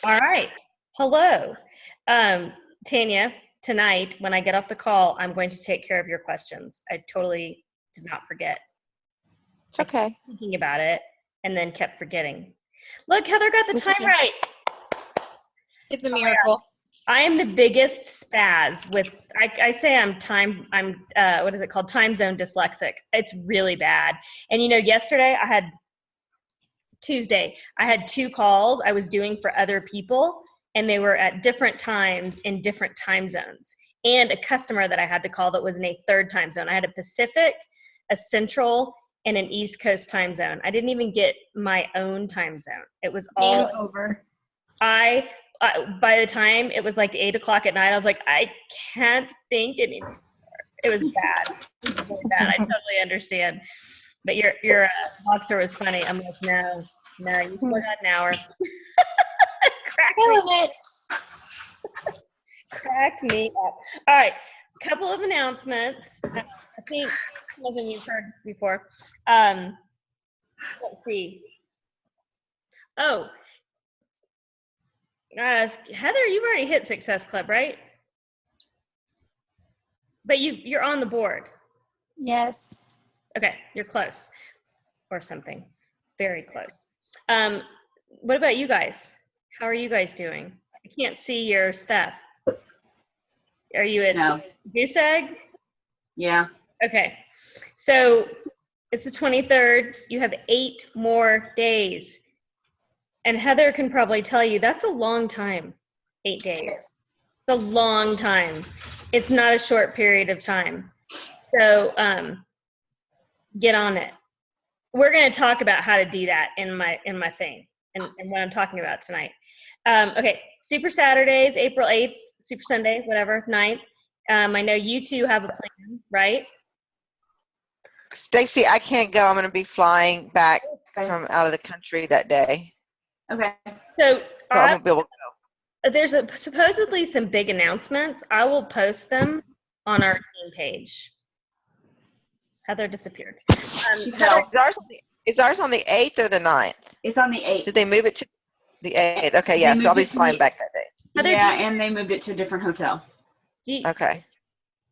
All right. Hello. Tanya, tonight when I get off the call, I'm going to take care of your questions. I totally did not forget. It's okay. I kept thinking about it and then kept forgetting. Look, Heather got the time right. It's a miracle. I am the biggest spaz with, I say I'm what is it called? Time zone dyslexic. It's really bad. And yesterday Tuesday, I had 2 calls I was doing for other people, and they were at different times in different time zones. And a customer that I had to call that was in a 3rd time zone. I had a Pacific, a Central, and an East Coast time zone. I didn't even get my own time zone. It was all over. By the time it was like 8 o'clock at night, I was like, I can't think anymore. It was bad. It was really bad. I totally understand. But your boxer was funny. I'm like, no, you still got an hour. Cracked me up. All right, couple of announcements. I think some of them you've heard before. Let's see. Oh, Heather, you've already hit Success Club, right? But you're on the board. Yes. Okay, you're close, or something. Very close. What about you guys? How are you guys doing? I can't see your stuff. Are you at Goose Egg? Yeah. Okay, so it's the 23rd. You have 8 more days. And Heather can probably tell you that's a long time, 8 days. It's a long time. It's not a short period of time. So get on it. We're going to talk about how to do that in my thing and what I'm talking about tonight. Okay, Super Saturdays, April 8th, Super Sunday, whatever, 9th. I know you two have a plan, right? Stacy, I can't go. I'm going to be flying back from out of the country that day. Okay. So I won't be able to go. There's supposedly some big announcements. I will post them on our team page. Heather disappeared. No, is ours on the 8th or the 9th? It's on the 8th. Did they move it to the 8th? Okay, yeah, so I'll be flying back that day. Heather, yeah, and they moved it to a different hotel. Okay.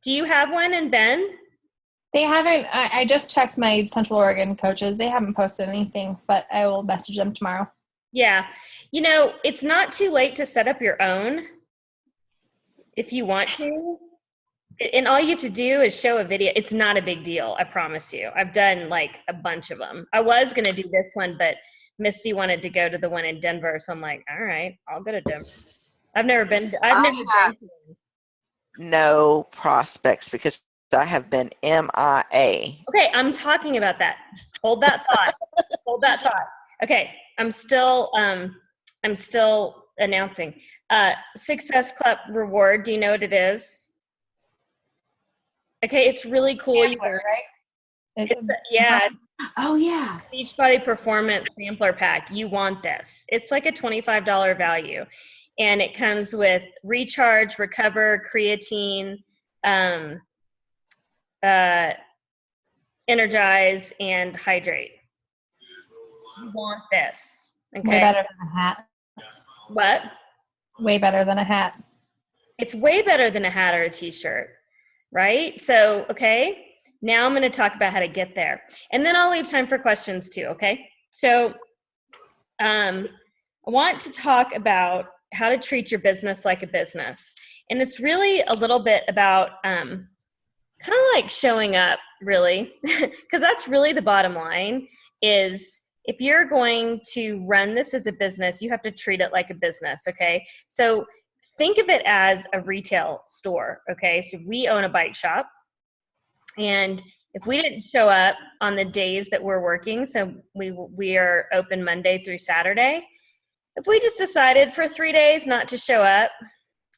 Do you have one in Ben? They haven't. I just checked my Central Oregon coaches. They haven't posted anything, but I will message them tomorrow. Yeah. It's not too late to set up your own if you want to. And all you have to do is show a video. It's not a big deal, I promise you. I've done like a bunch of them. I was going to do this one, but Misty wanted to go to the one in Denver. So I'm like, all right, I'll go to Denver. I've never been to one. No prospects because I have been MIA. Okay, I'm talking about that. Hold that thought. Hold that thought. Okay, I'm still announcing. Success Club reward. Do you know what it is? Okay, it's really cool. Sampler, right? Oh yeah. Beachbody Performance Sampler Pack. You want this? It's like a $25 value, and it comes with Recharge, Recover, Creatine, Energize, and Hydrate. You want this? Okay. Way better than a hat. What? Way better than a hat. It's way better than a hat or a t-shirt, right? So, okay, now I'm going to talk about how to get there. And then I'll leave time for questions too, okay? So I want to talk about how to treat your business like a business. And it's really a little bit about kind of like showing up, really, because that's really the bottom line is if you're going to run this as a business, you have to treat it like a business, okay? So think of it as a retail store, okay? So we own a bike shop, and if we didn't show up on the days that we're working, so we are open Monday through Saturday, if we just decided for 3 days not to show up,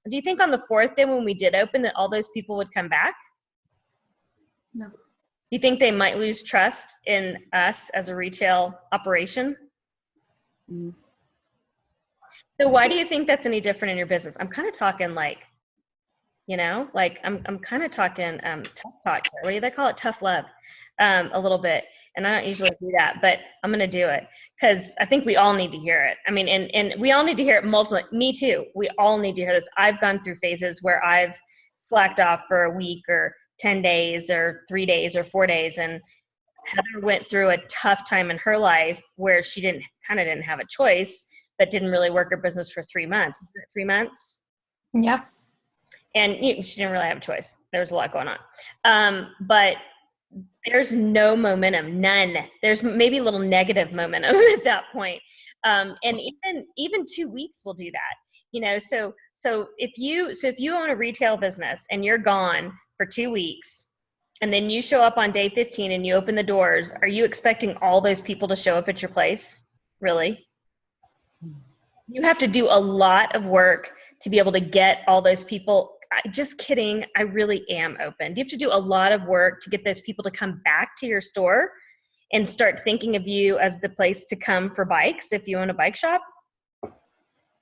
do you think on the 4th day when we did open that all those people would come back? No. Do you think they might lose trust in us as a retail operation? Mm. So why do you think that's any different in your business? I'm kind of talking like You know, like I'm kind of talking tough talk here. What do they call it? Tough love, a little bit. And I don't usually do that, but I'm going to do it because I think we all need to hear it. I mean, and we all need to hear it multiple. Me too. We all need to hear this. I've gone through phases where I've slacked off for a week or 10 days or 3 days or 4 days, and Heather went through a tough time in her life where she didn't have a choice, but didn't really work her business for 3 months. 3 months. Yeah. And she didn't really have a choice. There was a lot going on. But there's no momentum, none. There's maybe a little negative momentum at that point. And even 2 weeks will do that. You know, so if you own a retail business and you're gone for 2 weeks, and then you show up on day 15 and you open the doors, are you expecting all those people to show up at your place? Really? You have to do a lot of work to be able to get all those people. Just kidding. I really am open. You have to do a lot of work to get those people to come back to your store and start thinking of you as the place to come for bikes if you own a bike shop.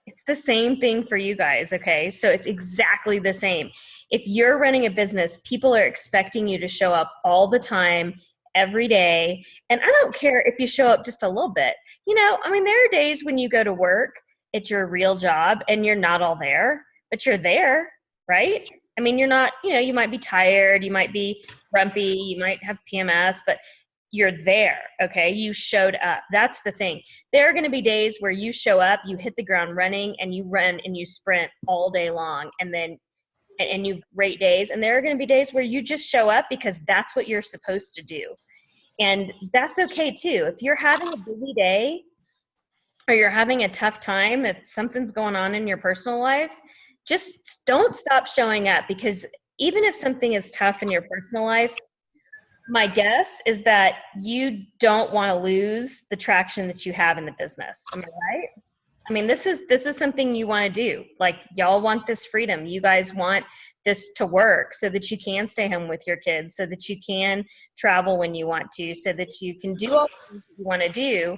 It's the same thing for you guys, okay? So it's exactly the same. If you're running a business, people are expecting you to show up all the time, every day. And I don't care if you show up just a little bit. You know, I mean, there are days when you go to work at your real job and you're not all there, but you're there, right? I mean, you're not, you know, you might be tired, you might be grumpy, you might have PMS, but you're there, okay? You showed up. That's the thing. There are going to be days where you show up, you hit the ground running, and you run and you sprint all day long, and you have great days. And there are going to be days where you just show up because that's what you're supposed to do. And that's okay too. If you're having a busy day or you're having a tough time, if something's going on in your personal life, just don't stop showing up, because even if something is tough in your personal life, my guess is that you don't want to lose the traction that you have in the business. Am I right? I mean, this is something you want to do. Like, y'all want this freedom. You guys want this to work so that you can stay home with your kids, so that you can travel when you want to, so that you can do all the things that you want to do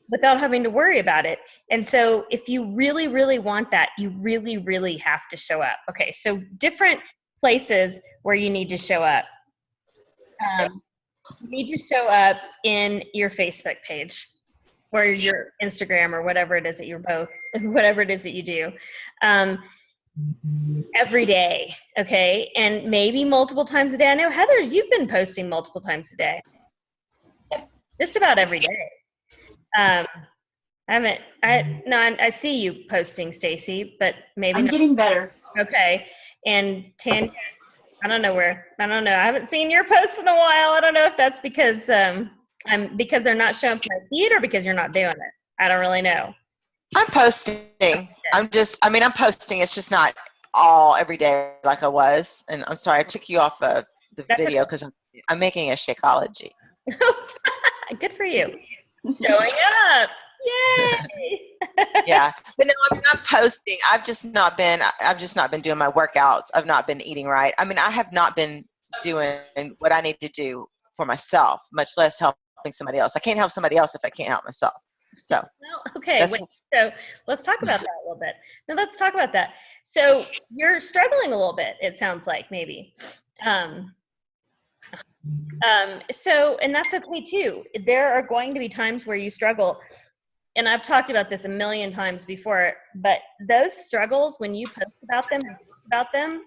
without having to worry about it. And so if you really, really want that, you really, really have to show up. Okay, so different places where you need to show up. You need to show up in your Facebook page or your Instagram or whatever it is that you're both, whatever it is that you do, every day. Okay. And maybe multiple times a day. I know, Heather, you've been posting multiple times a day. Just about every day. I see you posting, Stacy, but maybe I'm not. getting better. Okay. And Tanya, I don't know. I haven't seen your posts in a while. I don't know if that's because because they're not showing up in my feed or because you're not doing it. I don't really know. I'm posting. I'm posting. It's just not all every day like I was. And I'm sorry, I took you off of the video because I'm making a Shakeology. Good for you. Showing up. Yay. Yeah. But no, I mean, I'm posting. I've just not been doing my workouts. I've not been eating right. I mean, I have not been doing what I need to do for myself, much less helping somebody else. I can't help somebody else if I can't help myself. So okay, so let's talk about that a little bit. Now let's talk about that. So you're struggling a little bit, it sounds like, maybe. So, and that's okay too. There are going to be times where you struggle. And I've talked about this a million times before, but those struggles, when you post about them,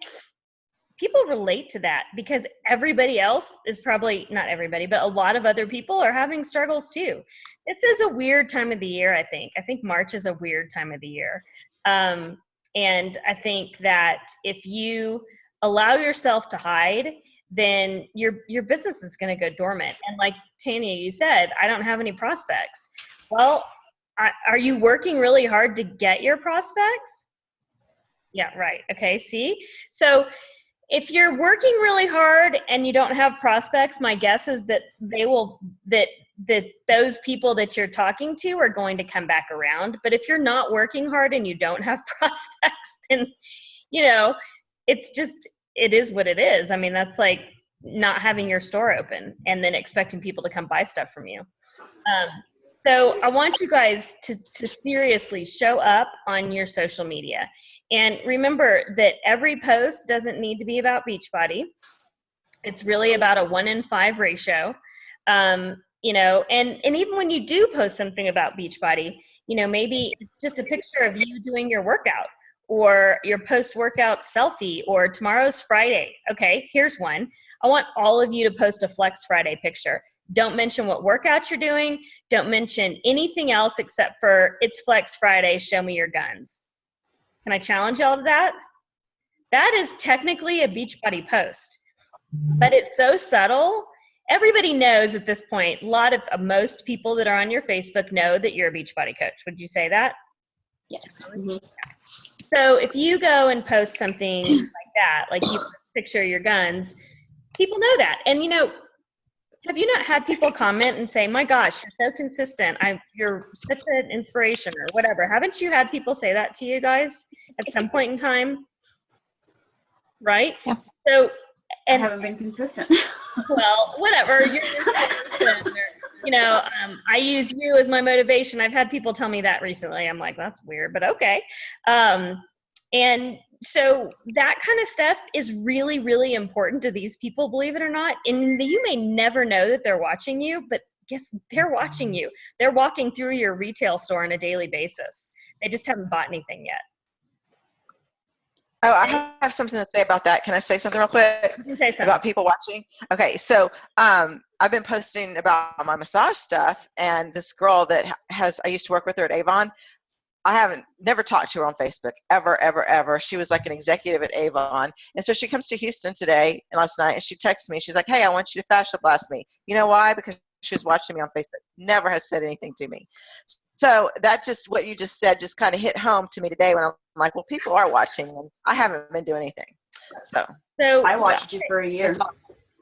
people relate to that, because everybody else is probably, not everybody, but a lot of other people are having struggles too. This is a weird time of the year, I think. I think March is a weird time of the year. And I think that if you allow yourself to hide, then your business is going to go dormant. And like Tanya, you said, I don't have any prospects. Well, are you working really hard to get your prospects? Yeah, right. Okay, see? So if you're working really hard and you don't have prospects, my guess is that those people that you're talking to are going to come back around. But if you're not working hard and you don't have prospects, then, you know, it is what it is. I mean, that's like not having your store open and then expecting people to come buy stuff from you. So I want you guys to seriously show up on your social media. And remember that every post doesn't need to be about Beachbody. It's really about a 1-in-5 ratio. You know, and even when you do post something about Beachbody, you know, maybe it's just a picture of you doing your workout or your post-workout selfie, or tomorrow's Friday. Okay, here's one. I want all of you to post a Flex Friday picture. Don't mention what workout you're doing. Don't mention anything else except for it's Flex Friday, show me your guns. Can I challenge y'all to that? That is technically a Beachbody post, but it's so subtle. Everybody knows at this point, most people that are on your Facebook know that you're a Beachbody coach. Would you say that? Yes. Mhm. So if you go and post something like that, like you picture your guns, people know that. And you know, have you not had people comment and say, my gosh, you're so consistent. You're such an inspiration or whatever. Haven't you had people say that to you guys at some point in time? Right? Yeah. So, I and haven't been consistent. well, whatever. You're you know, I use you as my motivation. I've had people tell me that recently. I'm like, that's weird, but okay. And so that kind of stuff is really, really important to these people, believe it or not. And you may never know that they're watching you, but guess they're watching you. They're walking through your retail store on a daily basis. They just haven't bought anything yet. Oh, I have something to say about that. Can I say something real quick You can say something. about people watching? Okay, so I've been posting about my massage stuff, and this girl that I used to work with her at Avon. I never talked to her on Facebook, ever, ever, ever. She was like an executive at Avon. And so she comes to Houston last night, and she texts me. She's like, hey, I want you to fascia blast me. You know why? Because she was watching me on Facebook. Never has said anything to me. So what you just said just kind of hit home to me today when I'm like, well, people are watching, and I haven't been doing anything. So I watched you for a year.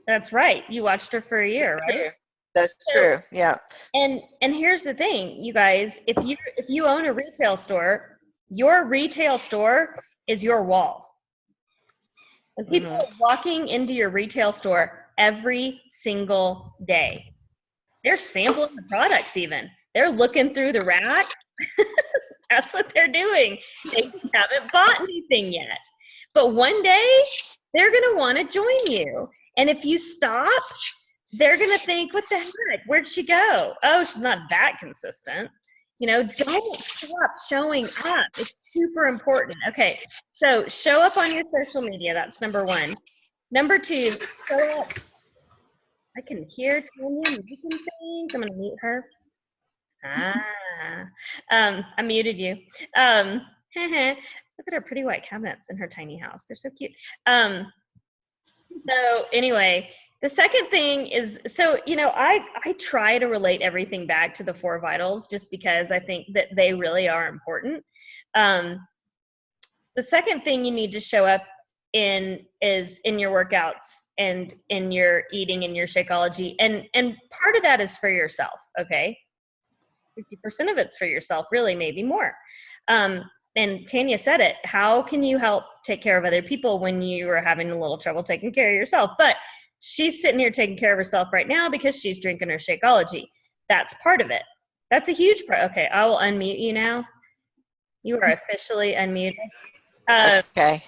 That's right. You watched her for a year, right? That's true. Yeah. And here's the thing, you guys, if you own a retail store, your retail store is your wall. And people are walking into your retail store every single day. They're sampling the products even. They're looking through the racks. That's what they're doing. They just haven't bought anything yet. But one day, they're going to want to join you. And if you stop, they're going to think, what the heck? Where'd she go? Oh, she's not that consistent. You know, don't stop showing up. It's super important. Okay, so show up on your social media. That's number one. Number two, show up. I can hear Tanya making things. I'm going to mute her. I muted you. Look at her pretty white cabinets in her tiny house. They're so cute. So anyway, the second thing is, so, you know, I try to relate everything back to the 4 vitals just because I think that they really are important. The second thing you need to show up is in your workouts and in your eating and your Shakeology. And part of that is for yourself, okay? 50% of it's for yourself, really, maybe more. And Tanya said it, how can you help take care of other people when you are having a little trouble taking care of yourself? But she's sitting here taking care of herself right now because she's drinking her Shakeology. That's part of it. That's a huge part. Okay, I will unmute you now. You are officially unmuted. Okay.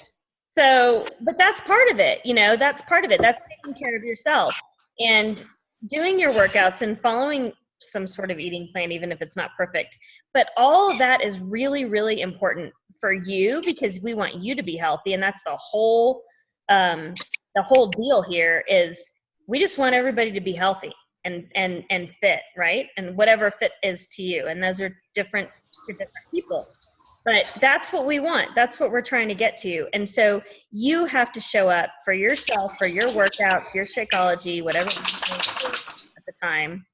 So, but that's part of it, you know, that's part of it. That's taking care of yourself and doing your workouts and following some sort of eating plan, even if it's not perfect. But all of that is really, really important for you because we want you to be healthy. And that's the whole deal here is we just want everybody to be healthy and fit, right? And whatever fit is to you. And those are different for different people. But that's what we want. That's what we're trying to get to. And so you have to show up for yourself, for your workouts, your Shakeology, whatever you do at the time.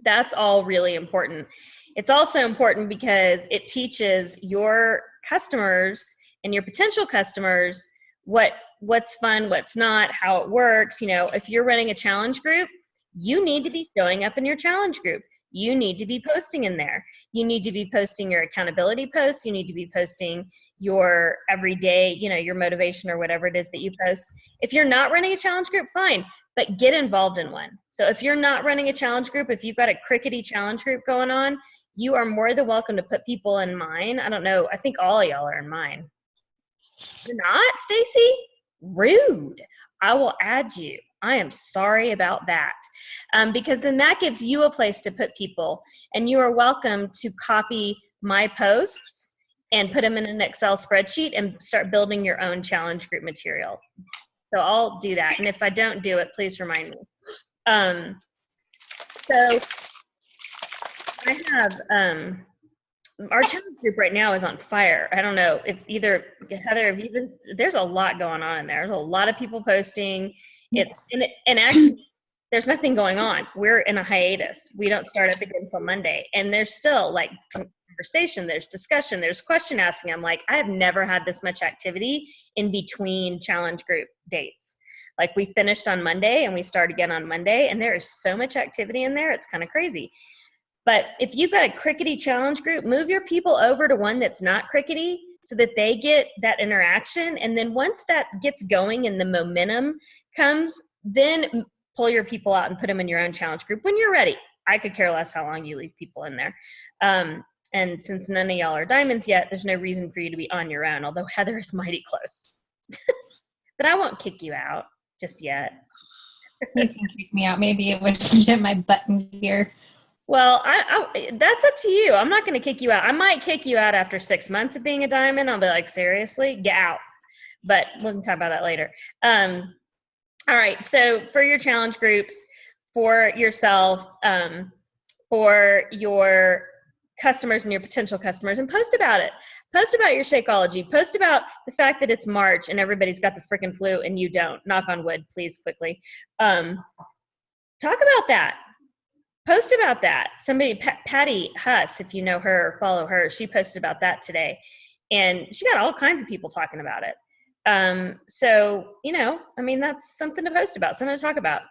That's all really important. It's also important because it teaches your customers and your potential customers what's fun, what's not, how it works. You know, if you're running a challenge group, you need to be showing up in your challenge group. You need to be posting in there. You need to be posting your accountability posts. You need to be posting your everyday, you know, your motivation or whatever it is that you post. If you're not running a challenge group, fine, but get involved in one. So if you're not running a challenge group, if you've got a crickety challenge group going on, you are more than welcome to put people in mine. I don't know. I think all of y'all are in mine. You're not, Stacy? Rude. I will add you. I am sorry about that. Because then that gives you a place to put people, and you are welcome to copy my posts and put them in an Excel spreadsheet and start building your own challenge group material. So I'll do that. And if I don't do it, please remind me. So I have, our challenge group right now is on fire. I don't know if either Heather, have you been, there's a lot going on in there. There's a lot of people posting. It's, and actually there's nothing going on. We're in a hiatus. We don't start up again until Monday. And there's still like conversation, there's discussion, there's question asking. I'm like, I have never had this much activity in between challenge group dates. Like we finished on Monday and we start again on Monday, and there is so much activity in there. It's kind of crazy. But if you've got a crickety challenge group, move your people over to one that's not crickety so that they get that interaction. And then once that gets going and the momentum comes, then pull your people out and put them in your own challenge group when you're ready. I could care less how long you leave people in there. And since none of y'all are diamonds yet, there's no reason for you to be on your own, although Heather is mighty close. But I won't kick you out just yet. You can kick me out. Maybe it would get my butt in gear. Well, I that's up to you. I'm not going to kick you out. I might kick you out after 6 months of being a diamond. I'll be like, seriously, get out. But we can talk about that later. All right. So for your challenge groups, for yourself, for your customers and your potential customers, and post about it. Post about your Shakeology. Post about the fact that it's March and everybody's got the freaking flu and you don't. Knock on wood, please, quickly. Talk about that. Post about that. Somebody, Patty Huss, if you know her or follow her, she posted about that today. And she got all kinds of people talking about it. So, you know, I mean, that's something to post about, something to talk about.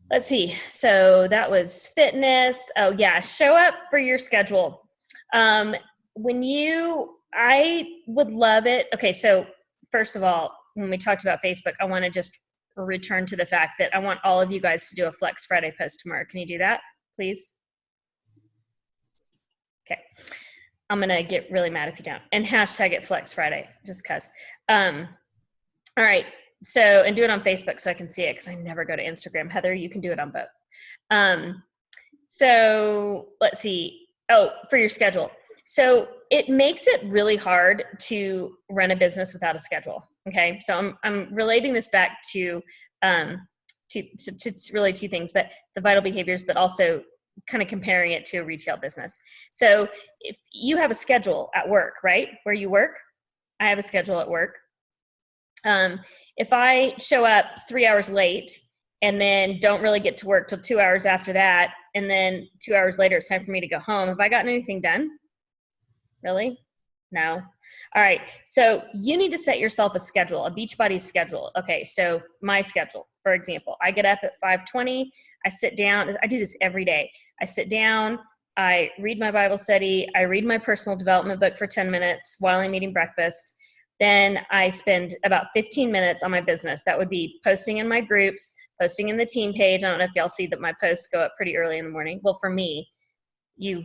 Let's see. So that was fitness. Oh yeah, show up for your schedule. I would love it. Okay, so first of all, when we talked about Facebook, I want to just return to the fact that I want all of you guys to do a Flex Friday post tomorrow. Can you do that, please? Okay. I'm going to get really mad if you don't. And hashtag it Flex Friday, just because. All right. So, and do it on Facebook so I can see it, because I never go to Instagram. Heather, you can do it on both. So let's see. Oh, for your schedule. So it makes it really hard to run a business without a schedule. Okay. So I'm relating this back to really two things, but the vital behaviors, but also kind of comparing it to a retail business. So if you have a schedule at work, right? Where you work, I have a schedule at work. If I show up 3 hours late and then don't really get to work till 2 hours after that, and then 2 hours later it's time for me to go home, have I gotten anything done? Really? No. All right. So you need to set yourself a schedule, a Beachbody schedule. Okay. So my schedule, for example, I get up at 5:20. I sit down. I do this every day. I sit down. I read my Bible study. I read my personal development book for 10 minutes while I'm eating breakfast. Then I spend about 15 minutes on my business. That would be posting in my groups, posting in the team page. I don't know if y'all see that my posts go up pretty early in the morning. Well, for me, you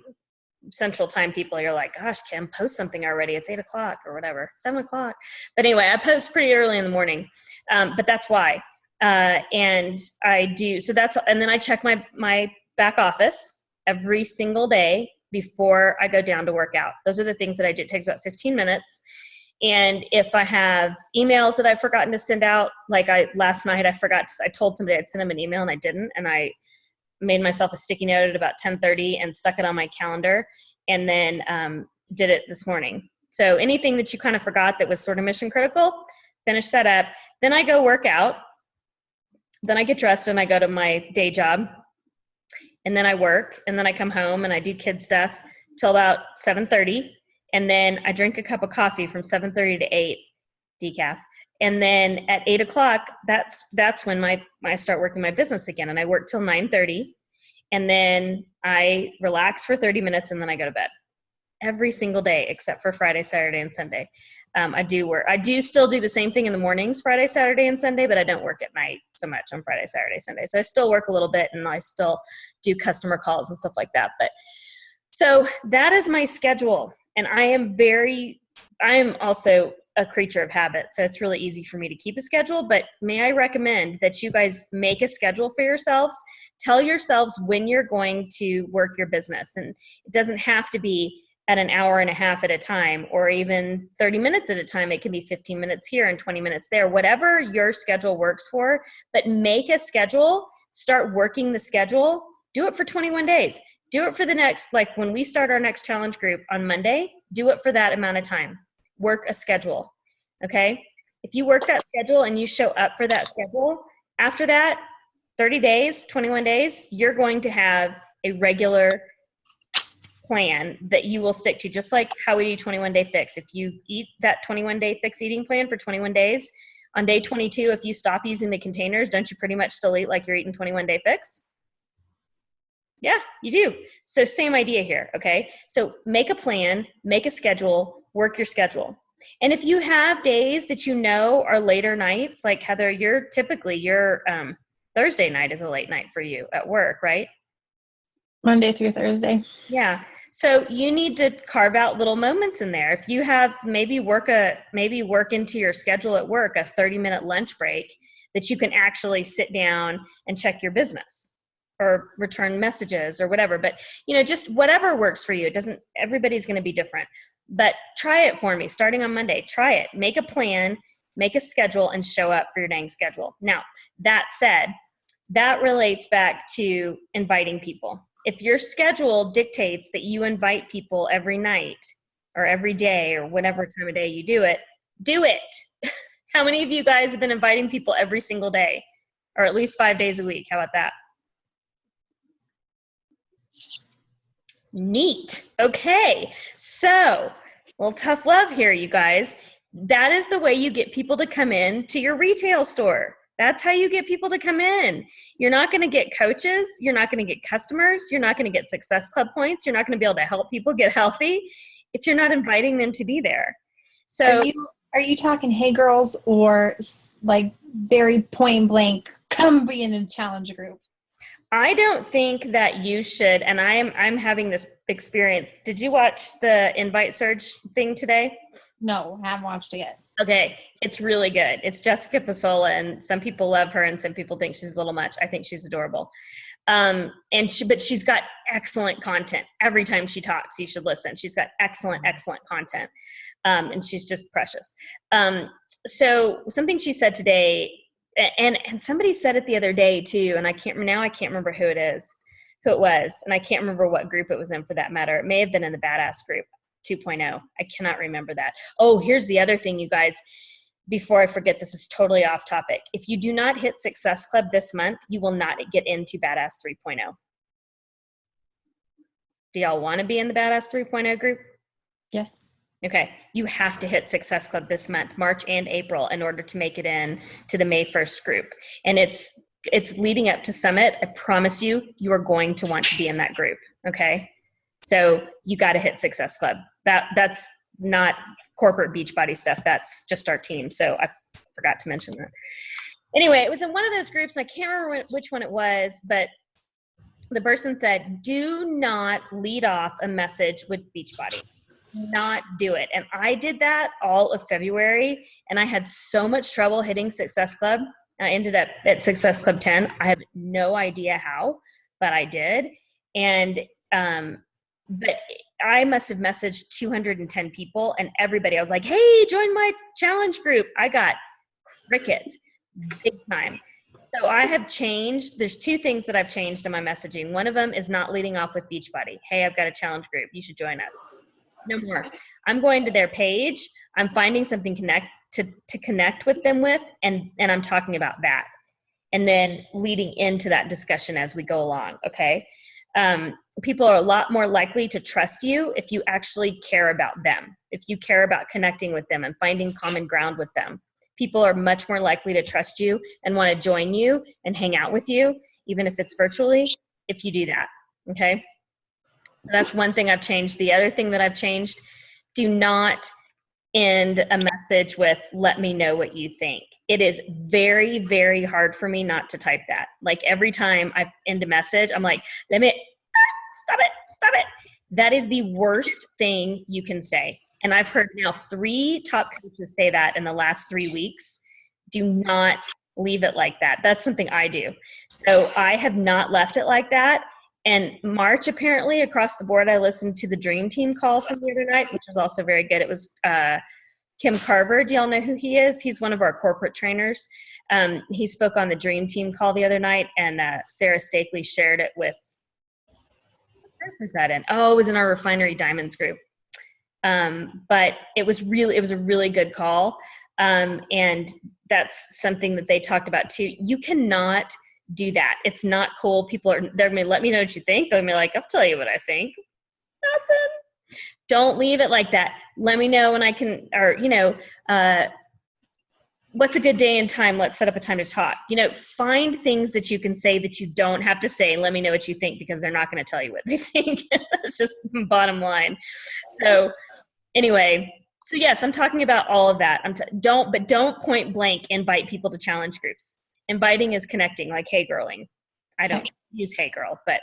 Central Time people, you're like, gosh, Kim, post something already. It's 8 o'clock or whatever, 7 o'clock. But anyway, I post pretty early in the morning, but that's why. And I do, so that's, and then I check my back office every single day before I go down to work out. Those are the things that I do. It takes about 15 minutes. And if I have emails that I've forgotten to send out, like last night I told somebody I'd send them an email and I didn't, and I made myself a sticky note at about 10:30 and stuck it on my calendar, and then did it this morning. So anything that you kind of forgot that was sort of mission critical, finish that up. Then I go work out. Then I get dressed and I go to my day job, and then I work, and then I come home and I do kid stuff till about 7:30. And then I drink a cup of coffee from 7:30 to 8, decaf. And then at 8 o'clock, that's when I start working my business again. And I work till 9:30. And then I relax for 30 minutes and then I go to bed. Every single day except for Friday, Saturday, and Sunday. I do work. I do still do the same thing in the mornings, Friday, Saturday, and Sunday, but I don't work at night so much on Friday, Saturday, Sunday. So I still work a little bit and I still do customer calls and stuff like that. But so that is my schedule. And I am very I'm also a creature of habit, so it's really easy for me to keep a schedule, but may I recommend that you guys make a schedule for yourselves. Tell yourselves when you're going to work your business, and it doesn't have to be at an hour and a half at a time or even 30 minutes at a time. It can be 15 minutes here and 20 minutes there, whatever your schedule works for, but make a schedule, start working the schedule, do it for 21 days. Do it for the next, like when we start our next challenge group on Monday, do it for that amount of time. Work a schedule, okay? If you work that schedule and you show up for that schedule, after that, 30 days, 21 days, you're going to have a regular plan that you will stick to, just like how we do 21-day fix. If you eat that 21-day fix eating plan for 21 days, on day 22, if you stop using the containers, don't you pretty much still eat like you're eating 21-day fix? Yeah, you do. So same idea here, okay? So make a plan, make a schedule, work your schedule. And if you have days that you know are later nights, like Heather, your Thursday night is a late night for you at work, right? Monday through Thursday. Yeah. So you need to carve out little moments in there. If you have maybe work into your schedule at work a 30-minute lunch break that you can actually sit down and check your business or return messages or whatever. But just whatever works for you. Everybody's going to be different. But try it for me starting on Monday. Try it. Make a plan, make a schedule, and show up for your dang schedule. Now, that said, that relates back to inviting people. If your schedule dictates that you invite people every night or every day or whatever time of day you do it, do it. How many of you guys have been inviting people every single day or at least 5 days a week? How about that? Neat. Okay. So, a little tough love here, you guys. That is the way you get people to come in to your retail store. That's how you get people to come in. You're not going to get coaches. You're not going to get customers. You're not going to get Success Club points. You're not going to be able to help people get healthy if you're not inviting them to be there. So are you talking, hey girls, or like very point blank, come be in a challenge group? I don't think that you should, and I'm having this experience. Did you watch the Invite Surge thing today? No, haven't watched it yet. Okay, it's really good. It's Jessica Pasola, and some people love her, and some people think she's a little much. I think she's adorable, but she's got excellent content. Every time she talks, you should listen. She's got excellent content, and she's just precious. So something she said today, and somebody said it the other day too, and I can't remember who it was, and I can't remember what group it was in for that matter. It may have been in the Badass group 2.0. I cannot remember that. Oh, here's the other thing, you guys, before I forget, this is totally off topic. If you do not hit Success Club this month, you will not get into Badass 3.0. Do y'all want to be in the Badass 3.0 group? Yes. Okay, you have to hit Success Club this month, March and April, in order to make it in to the May 1st group. And it's leading up to Summit. I promise you, you are going to want to be in that group, okay? So you got to hit Success Club. That's not corporate Beachbody stuff. That's just our team. So I forgot to mention that. Anyway, it was in one of those groups, and I can't remember which one it was, but the person said, do not lead off a message with Beachbody. Not do it. And I did that all of February, and I had so much trouble hitting Success Club. I ended up at Success Club 10. I have no idea how, but I did. And but I must have messaged 210 people, and everybody, I was like, hey, join my challenge group. I got crickets big time. So I have changed. There's two things that I've changed in my messaging. One of them is not leading off with Beachbody. Hey, I've got a challenge group. You should join us. No more. I'm going to their page. I'm finding something to connect with them with, and I'm talking about that. And then leading into that discussion as we go along, okay? People are a lot more likely to trust you if you actually care about them, if you care about connecting with them and finding common ground with them. People are much more likely to trust you and want to join you and hang out with you, even if it's virtually, if you do that, okay? That's one thing I've changed. The other thing that I've changed, do not end a message with, let me know what you think. It is very, very hard for me not to type that. Like every time I end a message, I'm like, stop it. That is the worst thing you can say. And I've heard now 3 top coaches say that in the last 3 weeks. Do not leave it like that. That's something I do. So I have not left it like that. And March, apparently, across the board, I listened to the Dream Team call from the other night, which was also very good. It was Kim Carver. Do y'all know who he is? He's one of our corporate trainers. He spoke on the Dream Team call the other night, and Sarah Stakely shared it with, what group was that in? Oh, it was in our Refinery Diamonds group. But it was a really good call. And that's something that they talked about too. You cannot do that. It's not cool. They're going to let me know what you think. They're going to be like, I'll tell you what I think. Nothing. Don't leave it like that. Let me know when I can, or, what's a good day and time? Let's set up a time to talk. Find things that you can say that you don't have to say. Let me know what you think, because they're not going to tell you what they think. That's just bottom line. So anyway, so yes, I'm talking about all of that. Don't point blank invite people to challenge groups. Inviting is connecting, like hey girling. I don't use hey girl, but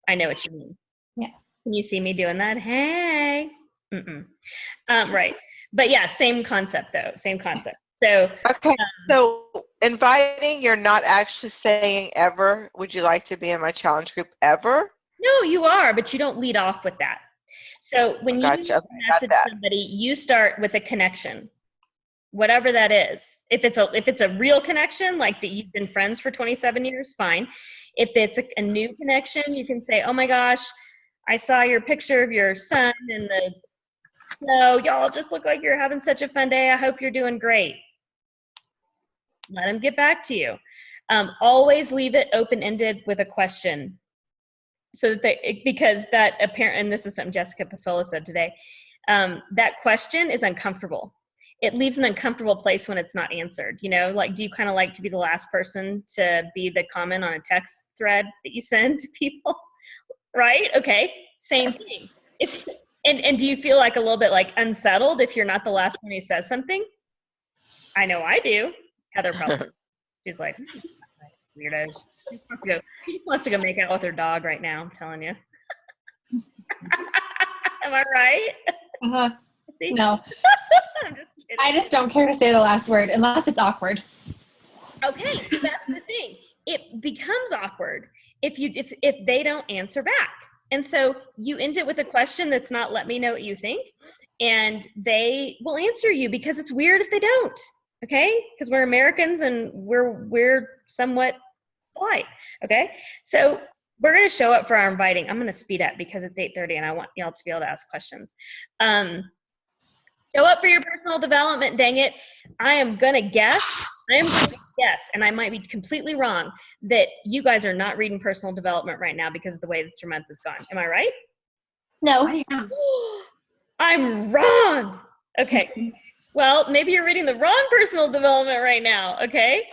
I know what you mean. Yeah. Can you see me doing that? Hey. Right. But yeah, same concept though. Same concept. So Okay. So inviting, you're not actually saying ever, would you like to be in my challenge group ever? no, you are, but you don't lead off with that. So when you Gotcha. message somebody, you start with a connection, whatever that is. If it's a real connection, like that you've been friends for 27 years, fine. If it's a new connection, you can say, oh my gosh, I saw your picture of your son in the snow. Y'all just look like you're having such a fun day. I hope you're doing great. Let them get back to you. Always leave it open-ended with a question. So that because that apparent, and this is something Jessica Pasola said today, that question is uncomfortable. It leaves an uncomfortable place when it's not answered. Like, do you kind of like to be the last person to be the comment on a text thread that you send to people? Right? Okay. Same thing. And do you feel like a little bit like unsettled if you're not the last one who says something? I know I do. Heather probably. She's like, weirdo. She just wants to go make out with her dog right now, I'm telling you. Am I right? Uh-huh. See? No. I'm just kidding. I just don't care to say the last word unless it's awkward. Okay, so that's the thing. It becomes awkward if they don't answer back. And so you end it with a question that's not let me know what you think, and they will answer you, because it's weird if they don't. Okay? Because we're Americans and we're somewhat polite. Okay? So we're going to show up for our inviting. I'm going to speed up because it's 8:30 and I want y'all to be able to ask questions. Show up for your personal development, dang it. I am going to guess, and I might be completely wrong, that you guys are not reading personal development right now because of the way that your month is gone. Am I right? No. I am. I'm wrong. Okay. Well, maybe you're reading the wrong personal development right now. Okay.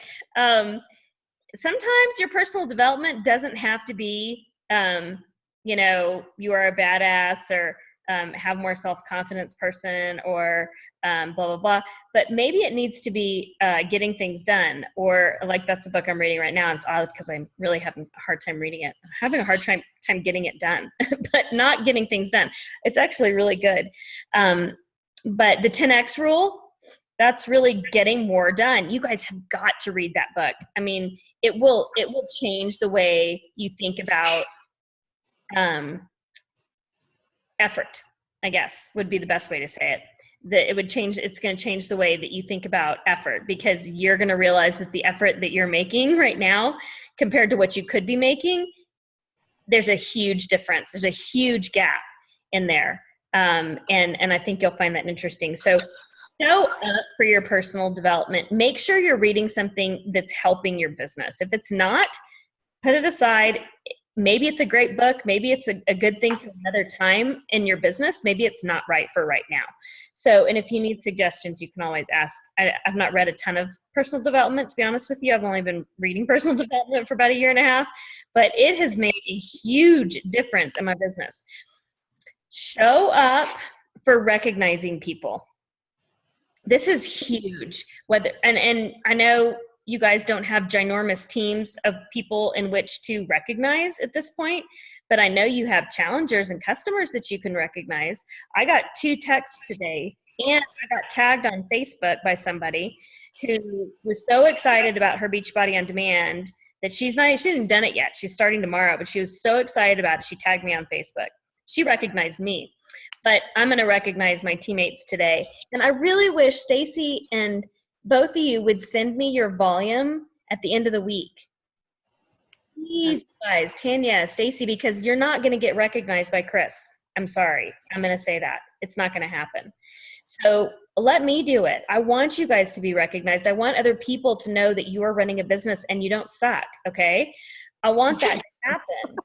Sometimes your personal development doesn't have to be, you are a badass or have more self-confidence person or blah, blah, blah. But maybe it needs to be getting things done, or like that's a book I'm reading right now. It's odd because I'm really having a hard time reading it. I'm having a hard time getting it done, but not getting things done. It's actually really good. But the 10X rule, that's really getting more done. You guys have got to read that book. I mean, it will change the way you think about effort, I guess would be the best way to say it. That it's going to change the way that you think about effort, because you're going to realize that the effort that you're making right now compared to what you could be making, there's a huge difference. There's a huge gap in there. And I think you'll find that interesting. So show up for your personal development. Make sure you're reading something that's helping your business. If it's not, put it aside. Maybe it's a great book. Maybe it's a good thing for another time in your business. Maybe it's not right for right now. So, and if you need suggestions, you can always ask. I've not read a ton of personal development, to be honest with you. I've only been reading personal development for about 1.5 years, but it has made a huge difference in my business. Show up for recognizing people. This is huge. And I know, you guys don't have ginormous teams of people in which to recognize at this point, but I know you have challengers and customers that you can recognize. I got 2 texts today, and I got tagged on Facebook by somebody who was so excited about her Beachbody on Demand that she hasn't done it yet. She's starting tomorrow, but she was so excited about it. She tagged me on Facebook. She recognized me, but I'm going to recognize my teammates today. And I really wish Stacy and both of you would send me your volume at the end of the week. Please, guys, Tanya, Stacy, because you're not going to get recognized by Chris. I'm sorry. I'm going to say that. It's not going to happen. So let me do it. I want you guys to be recognized. I want other people to know that you are running a business and you don't suck, okay? I want that to happen.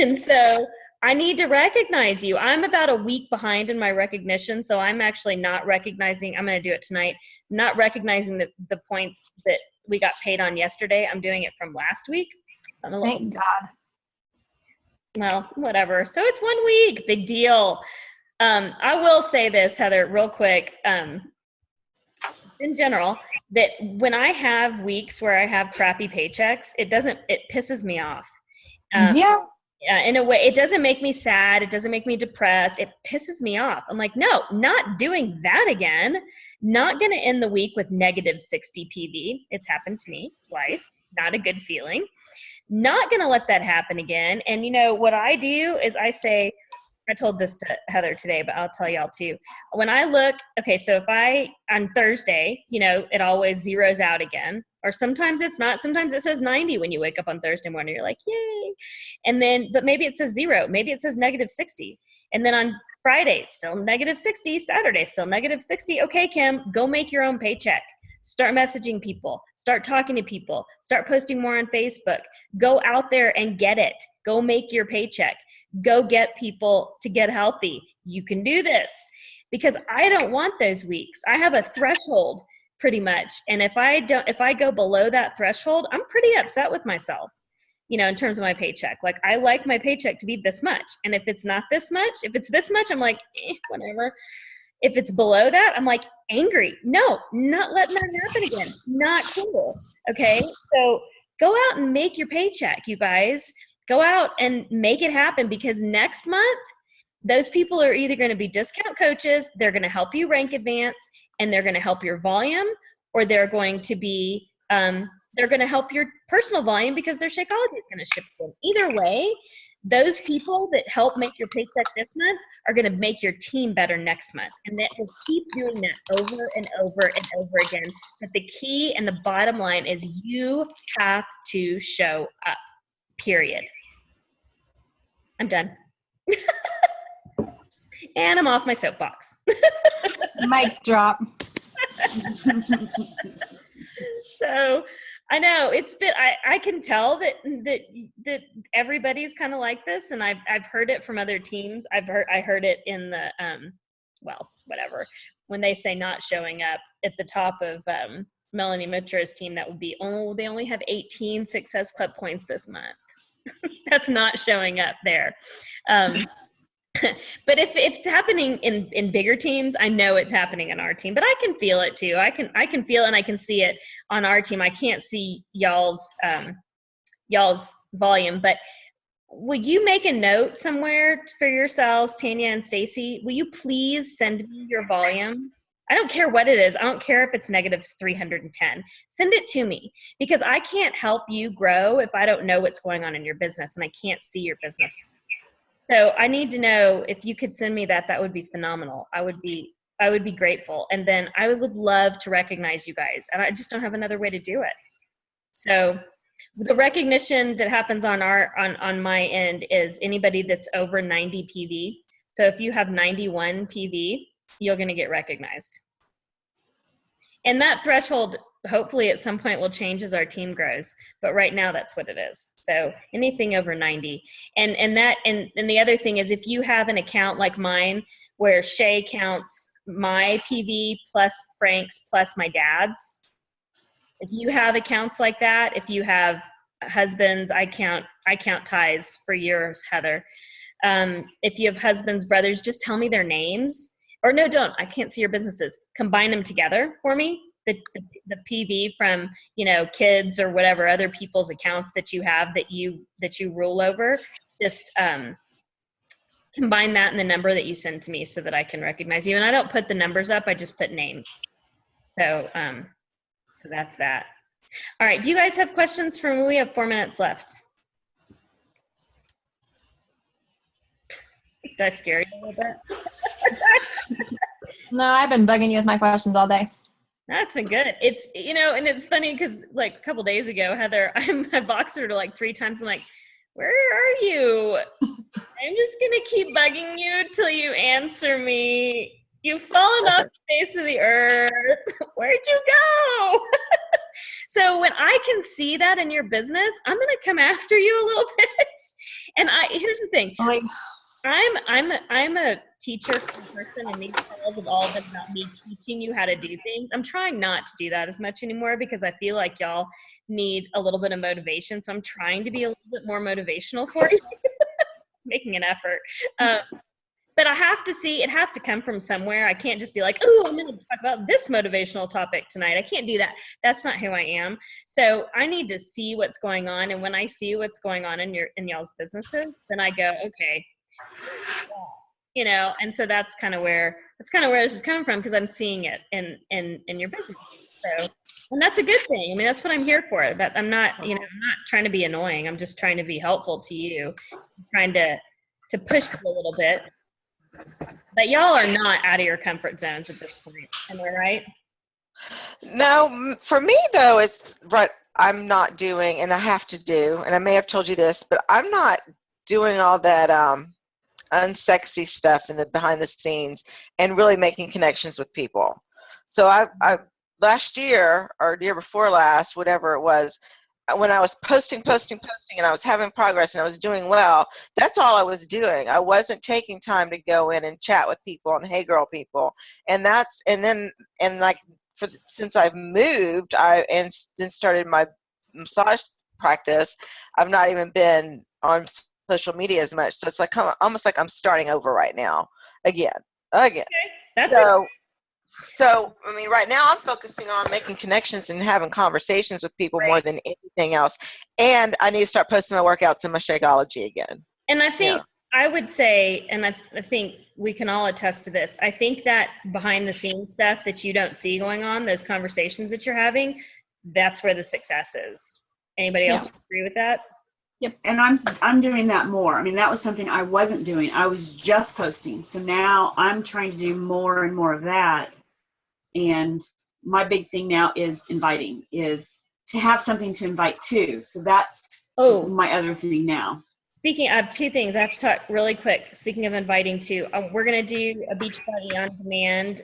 And so I need to recognize you. I'm about a week behind in my recognition, so I'm actually not recognizing. I'm going to do it tonight. Not recognizing the points that we got paid on yesterday. I'm doing it from last week. So I'm a little, Thank God. well, whatever. So it's 1 week. Big deal. I will say this, Heather, real quick, in general, that when I have weeks where I have crappy paychecks, it pisses me off. Yeah. In a way, it doesn't make me sad. It doesn't make me depressed. It pisses me off. I'm like, no, not doing that again. Not going to end the week with negative 60 PV. It's happened to me twice. Not a good feeling. Not going to let that happen again. And you know, what I do is I say, I told this to Heather today, but I'll tell y'all too. When I look, okay, so if on Thursday, you know, it always zeroes out again, or sometimes it's not, sometimes it says 90 when you wake up on Thursday morning, you're like, yay. And then, but maybe it says 0, maybe it says negative 60. And then on Friday, still negative 60, Saturday, still negative 60. Okay, Kim, go make your own paycheck. Start messaging people, start talking to people, start posting more on Facebook, go out there and get it. Go make your paycheck. Go get people to get healthy. You can do this, because I don't want those weeks. I have a threshold pretty much. And if I go below that threshold, I'm pretty upset with myself, you know, in terms of my paycheck. Like, I like my paycheck to be this much. And if it's not this much, if it's this much, I'm like, whatever. If it's below that, I'm like angry. No, not letting that happen again. Not cool. Okay. So go out and make your paycheck, you guys. Go out and make it happen, because next month, those people are either going to be discount coaches, they're going to help you rank advance, and they're going to help your volume, or they're going to be, they're going to help your personal volume because their Shakeology is going to ship them. Either way, those people that help make your paycheck this month are going to make your team better next month. And that will keep doing that over and over and over again. But the key and the bottom line is you have to show up. Period. I'm done. And I'm off my soapbox. Mic drop. So I know it's been, I can tell that everybody's kind of like this, and I've heard it from other teams. I heard it in the, well, whatever, when they say not showing up at the top of, Melanie Mitra's team, that would be, they only have 18 Success Club points this month. That's not showing up there. But if it's happening in bigger teams, I know it's happening in our team, but I can feel it too. I can feel it, and I can see it on our team. I can't see y'all's volume, but will you make a note somewhere for yourselves, Tanya and Stacy? Will you please send me your volume? I don't care what it is. I don't care if it's negative 310. Send it to me, because I can't help you grow if I don't know what's going on in your business and I can't see your business. So I need to know, if you could send me that, that would be phenomenal. I would be grateful. And then I would love to recognize you guys. And I just don't have another way to do it. So the recognition that happens on my end is anybody that's over 90 PV. So if you have 91 PV, you're going to get recognized. And that threshold, hopefully at some point, will change as our team grows. But right now, that's what it is. So anything over 90. And the other thing is, if you have an account like mine, where Shay counts my PV plus Frank's plus my dad's, if you have accounts like that, if you have husbands, I count ties for yours, Heather. If you have husbands, brothers, just tell me their names. Or no, don't. I can't see your businesses. Combine them together for me, the PV from, you know, kids or whatever other people's accounts that you have that you rule over, just combine that in the number that you send to me so that I can recognize you. And I don't put the numbers up, I just put names. So so that's that. All right, do you guys have questions for me? We have 4 minutes left. Did I scare you a little bit? No, I've been bugging you with my questions all day. That's been good. It's, you know, and it's funny because like a couple days ago, Heather, I boxed her like 3 times. I'm like, where are you? I'm just going to keep bugging you till you answer me. You've fallen off the face of the earth. Where'd you go? So when I can see that in your business, I'm going to come after you a little bit. And here's the thing. Oh, wait. I'm a teacher person, and these calls have all been about me teaching you how to do things. I'm trying not to do that as much anymore because I feel like y'all need a little bit of motivation. So I'm trying to be a little bit more motivational for you, making an effort. But I have to see, it has to come from somewhere. I can't just be like, oh, I'm going to talk about this motivational topic tonight. I can't do that. That's not who I am. So I need to see what's going on. And when I see what's going on in y'all's businesses, then I go, okay, you know, and so that's kind of where this is coming from, because I'm seeing it in your business. So, and that's a good thing. I mean, that's what I'm here for. That I'm not, you know, I'm not trying to be annoying. I'm just trying to be helpful to you, trying to push you a little bit. But y'all are not out of your comfort zones at this point. Am I right? No, for me though, it's what I'm not doing, and I have to do, and I may have told you this, but I'm not doing all that unsexy stuff in the behind the scenes and really making connections with people. So I last year or the year before last, whatever it was, when I was posting and I was having progress and I was doing well, that's all I was doing. I wasn't taking time to go in and chat with people and hey girl people. And since I've moved, then started my massage practice, I've not even been on social media as much. So it's like almost like I'm starting over right now again. Okay. That's So, I mean, right now I'm focusing on making connections and having conversations with people more than anything else. And I need to start posting my workouts in my Shakeology again. And I think I would say, and I think we can all attest to this, I think that behind the scenes stuff that you don't see going on, those conversations that you're having, that's where the success is. Anybody else agree with that? Yep. And I'm doing that more. I mean, that was something I wasn't doing. I was just posting. So now I'm trying to do more and more of that. And my big thing now is inviting, is to have something to invite to. So that's my other thing now. Speaking, I have 2 things. I have to talk really quick. Speaking of inviting to, we're going to do a Beachbody On Demand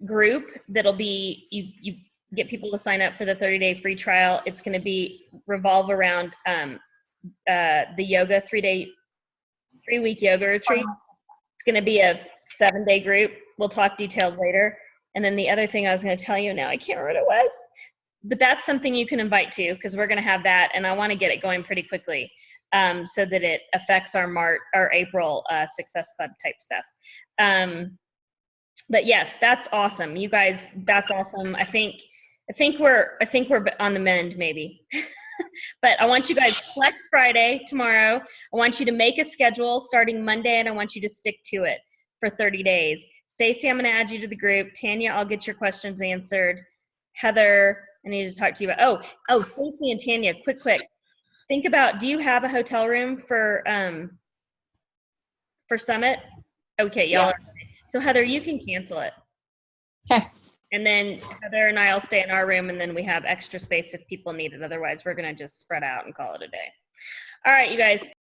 group that'll be, you get people to sign up for the 30-day free trial. It's going to revolve around the yoga 3-week yoga retreat. It's going to be a 7-day group. We'll talk details later. And then the other thing I was going to tell you, now I can't remember what it was, but that's something you can invite to, because we're going to have that, and I want to get it going pretty quickly so that it affects our April Success Fund type stuff. But yes, that's awesome. You guys, that's awesome. I think we're on the mend maybe. But I want you guys flex Friday tomorrow. I want you to make a schedule starting Monday, and I want you to stick to it for 30 days. Stacy, I'm going to add you to the group. Tanya, I'll get your questions answered. Heather, I need to talk to you about, Stacy and Tanya, quick. Think about, do you have a hotel room for Summit? Okay, y'all are. So Heather, you can cancel it. Okay. And then Heather and I will stay in our room, and then we have extra space if people need it. Otherwise, we're going to just spread out and call it a day. All right, you guys.